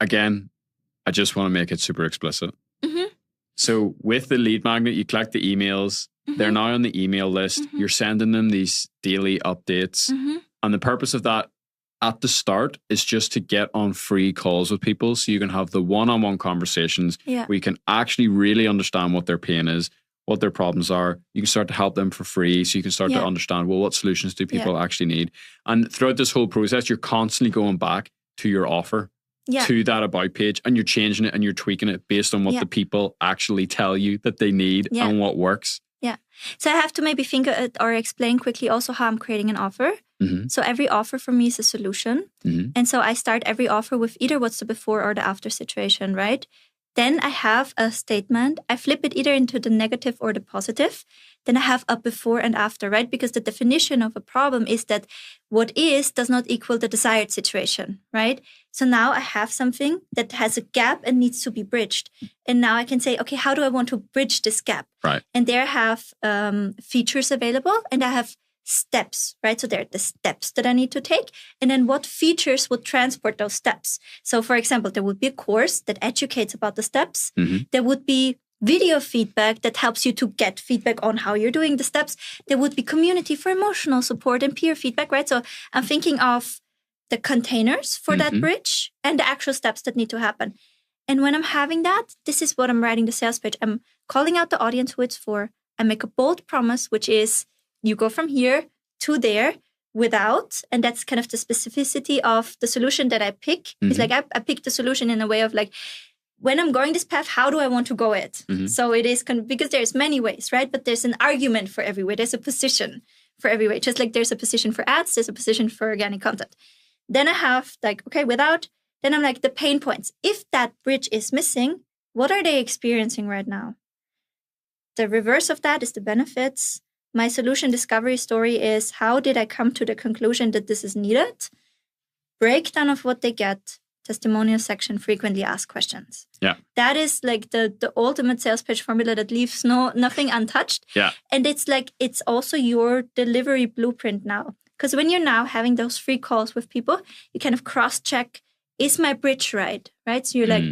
again, I just want to make it super explicit. Mm-hmm. So with the lead magnet, you collect the emails. Mm-hmm. They're now on the email list. Mm-hmm. You're sending them these daily updates. Mm-hmm. And the purpose of that at the start is just to get on free calls with people so you can have the one-on-one conversations where you can actually really understand what their pain is, what their problems are. You can start to help them for free so you can start to understand, well, what solutions do people actually need? And throughout this whole process, you're constantly going back to your offer, to that about page, and you're changing it and you're tweaking it based on what the people actually tell you that they need and what works. Yeah. So I have to maybe think or explain quickly also how I'm creating an offer. Mm-hmm. So every offer for me is a solution. Mm-hmm. And so I start every offer with either what's the before or the after situation, right? Then I have a statement. I flip it either into the negative or the positive. Then I have a before and after, right? Because the definition of a problem is that what is does not equal the desired situation, right? So now I have something that has a gap and needs to be bridged. And now I can say, okay, how do I want to bridge this gap? Right. And there I have features available and I have steps, right? So there are the steps that I need to take. And then what features would transport those steps? So for example, there would be a course that educates about the steps. Mm-hmm. There would be video feedback that helps you to get feedback on how you're doing the steps. There would be community for emotional support and peer feedback, right? So I'm thinking of the containers for that bridge and the actual steps that need to happen. And when I'm having that, this is what I'm writing the sales page. I'm calling out the audience who it's for. I make a bold promise, which is you go from here to there without, and that's kind of the specificity of the solution that I pick. Mm-hmm. It's like I pick the solution in a way of like, when I'm going this path, how do I want to go it? Mm-hmm. So it is because there's many ways, right? But there's an argument for every way. There's a position for every way. Just like there's a position for ads, there's a position for organic content. Then I have like, okay, without, then I'm like the pain points. If that bridge is missing, what are they experiencing right now? The reverse of that is the benefits. My solution discovery story is how did I come to the conclusion that this is needed? Breakdown of what they get. Testimonial section, frequently asked questions. Yeah. That is like the ultimate sales pitch formula that leaves nothing untouched. Yeah. And it's like, it's also your delivery blueprint now. Because when you're now having those free calls with people, you kind of cross-check, is my bridge right? Right? So you're like,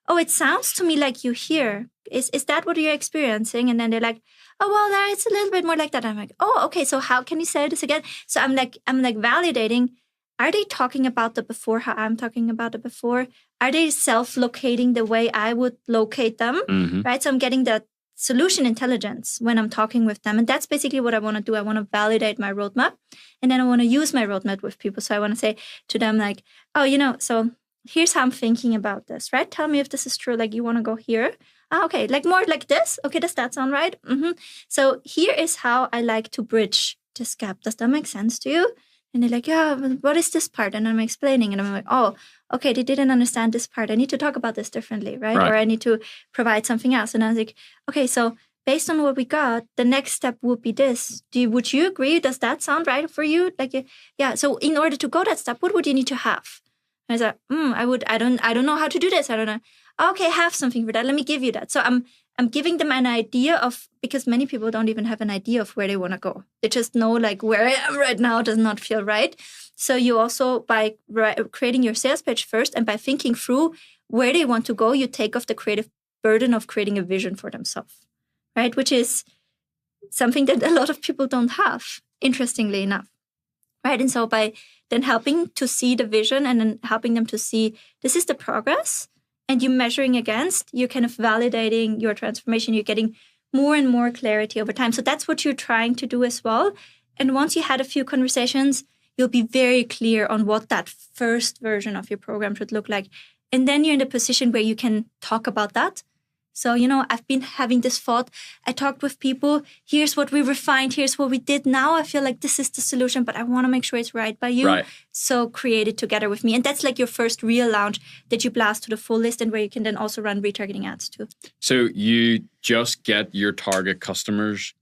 oh, it sounds to me like you hear. Is that what you're experiencing? And then they're like, oh, well, it's a little bit more like that. I'm like, oh, okay. So how can you say this again? So I'm like validating. Are they talking about the before how I'm talking about the before? Are they self-locating the way I would locate them? Mm-hmm. Right? So I'm getting that solution intelligence when I'm talking with them. And that's basically what I want to do. I want to validate my roadmap. And then I want to use my roadmap with people. So I want to say to them like, oh, so here's how I'm thinking about this, right? Tell me if this is true. Like you want to go here. Okay, like more like this. Okay, does that sound right? Mm-hmm. So here is how I like to bridge this gap. Does that make sense to you? And they're like, yeah, what is this part? And I'm explaining. And I'm like, oh, okay, they didn't understand this part. I need to talk about this differently, right? Or I need to provide something else. And I was like, okay, so based on what we got, the next step would be this. Would you agree? Does that sound right for you? Like, yeah. So in order to go that step, what would you need to have? And I was like, I don't know how to do this. I don't know. Okay, have something for that. Let me give you that. So I'm giving them an idea of, because many people don't even have an idea of where they want to go. They just know like where I am right now does not feel right. So you also, by creating your sales page first and by thinking through where they want to go, you take off the creative burden of creating a vision for themselves, right? Which is something that a lot of people don't have, interestingly enough, right? And so by then helping to see the vision and then helping them to see this is the progress, and you're measuring against, you're kind of validating your transformation. You're getting more and more clarity over time. So that's what you're trying to do as well. And once you had a few conversations, you'll be very clear on what that first version of your program should look like. And then you're in the position where you can talk about that. So, I've been having this thought. I talked with people. Here's what we refined. Here's what we did. Now I feel like this is the solution, but I want to make sure it's right by you. Right. So create it together with me. And that's like your first real launch that you blast to the full list and where you can then also run retargeting ads too. So you just get your target customers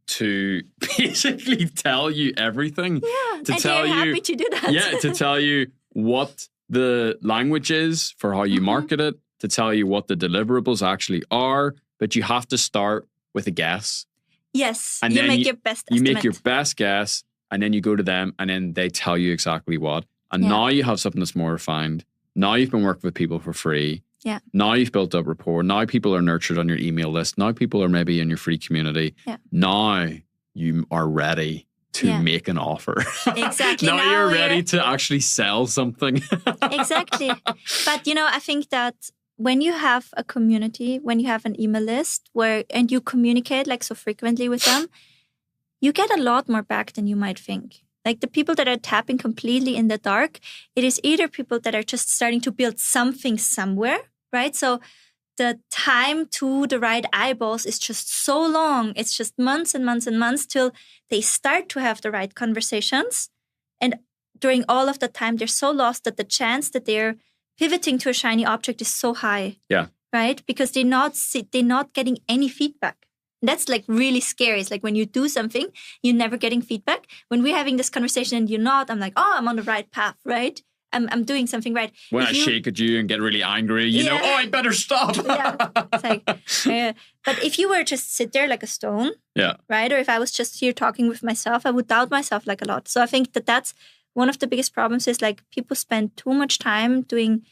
to basically tell you everything. Yeah, and they're happy to do that. Yeah, to tell you what the language is for how you market it, to tell you what the deliverables actually are, but you have to start with a guess. Yes, and you then make your best estimate. You make your best guess, and then you go to them, and then they tell you exactly what. And now you have something that's more refined. Now you've been working with people for free. Yeah. Now you've built up rapport. Now people are nurtured on your email list. Now people are maybe in your free community. Yeah. Now you are ready to make an offer. Exactly. now you're ready to actually sell something. Exactly. But, I think that when you have a community, when you have an email list and you communicate like so frequently with them, you get a lot more back than you might think. Like the people that are tapping completely in the dark, it is either people that are just starting to build something somewhere, right? So the time to the right eyeballs is just so long. It's just months and months and months till they start to have the right conversations. And during all of the time, they're so lost that the chance that they're pivoting to a shiny object is so high. Yeah. Right? Because they're not getting any feedback. And that's like really scary. It's like when you do something, you're never getting feedback. When we're having this conversation and you're not, I'm like, oh, I'm on the right path, right? I'm doing something right. When I shake at you and get really angry, you know, I better stop. It's like, but if you were just sit there like a stone, right? Or if I was just here talking with myself, I would doubt myself like a lot. So I think that's one of the biggest problems is like people spend too much time doing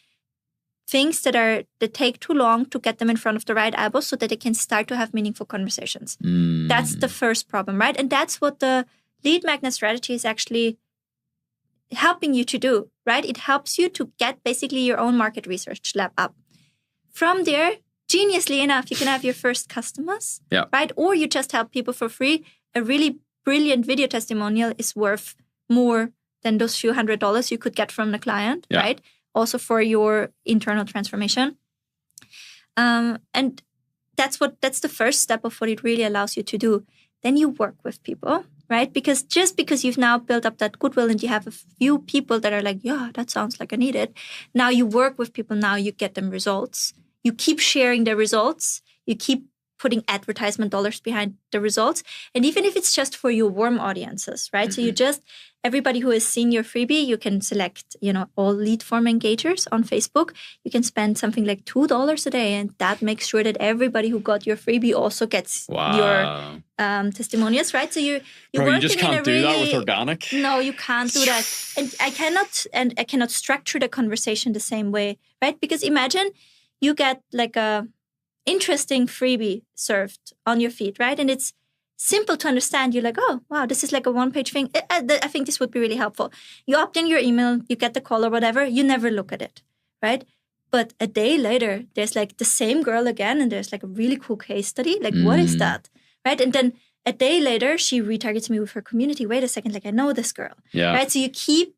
things that take too long to get them in front of the right eyeballs so that they can start to have meaningful conversations. That's the first problem, right? And that's what the lead magnet strategy is actually helping you to do, right? It helps you to get basically your own market research lab up. From there, geniusly enough, you can have your first customers, right? Or you just help people for free. A really brilliant video testimonial is worth more than those few $100s you could get from the client, right? Also for your internal transformation. And that's the first step of what it really allows you to do. Then you work with people, right? Because just because you've now built up that goodwill and you have a few people that are like, yeah, that sounds like I need it. Now you work with people, now you get them results. You keep sharing the results. You keep putting advertisement dollars behind the results. And even if it's just for your warm audiences, right? Mm-hmm. So everybody who has seen your freebie, you can select, all lead form engagers on Facebook. You can spend something like $2 a day. And that makes sure that everybody who got your freebie also gets your testimonials, right? So you're working you just can't do that with organic. No, you can't do that. And I cannot structure the conversation the same way, right? Because imagine you get like a interesting freebie served on your feed, right? And it's simple to understand. You're like, oh, wow, this is like a one-page thing. I think this would be really helpful. You opt in your email, you get the call or whatever, you never look at it, right? But a day later, there's like the same girl again, and there's like a really cool case study. Like, what is that, right? And then a day later, she retargets me with her community. Wait a second, like I know this girl, right? So you keep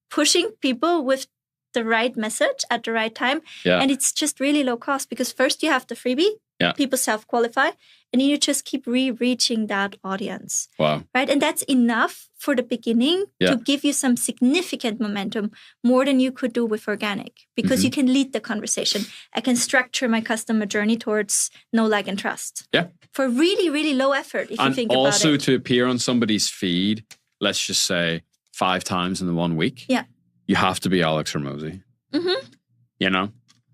pushing people with the right message at the right time. And it's just really low cost because first you have the freebie, people self-qualify, and then you just keep reaching that audience. Wow. Right? And that's enough for the beginning to give you some significant momentum, more than you could do with organic, because you can lead the conversation. I can structure my customer journey towards know, like, and trust. Yeah. For really, really low effort, if you think about it. And also to appear on somebody's feed, let's just say 5 times in the 1 week. Yeah. You have to be Alex Hormozi. Mm-hmm.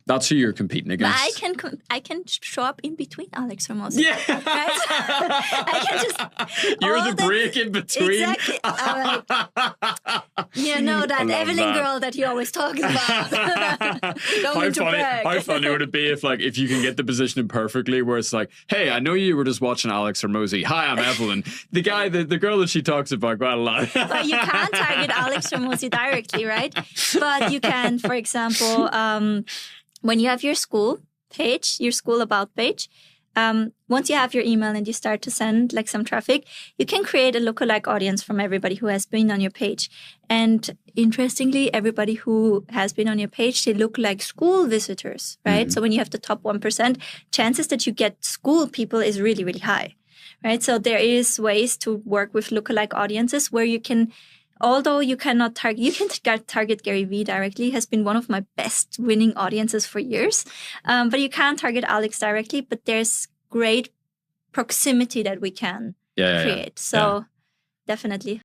That's who you're competing against. But I can show up in between Alex Hormozi. Yeah. Right? I can just... You're the break in between. Exactly. That Evelyn girl that he always talks about. How funny would it be if you can get the positioning perfectly where it's like, hey, I know you were just watching Alex Hormozi. Hi, I'm Evelyn. The girl that she talks about quite a lot. But you can't target Alex Hormozi directly, right? But you can, for example... when you have your school page, your school about page, once you have your email and you start to send like some traffic, you can create a lookalike audience from everybody who has been on your page. And interestingly, everybody who has been on your page, they look like school visitors, right? So when you have the top 1%, chances that you get school people is really, really high, right? So there is ways to work with lookalike audiences where you can... Although you cannot target Gary Vee directly, has been one of my best winning audiences for years. But you can't target Alex directly, but there's great proximity that we can create. So definitely.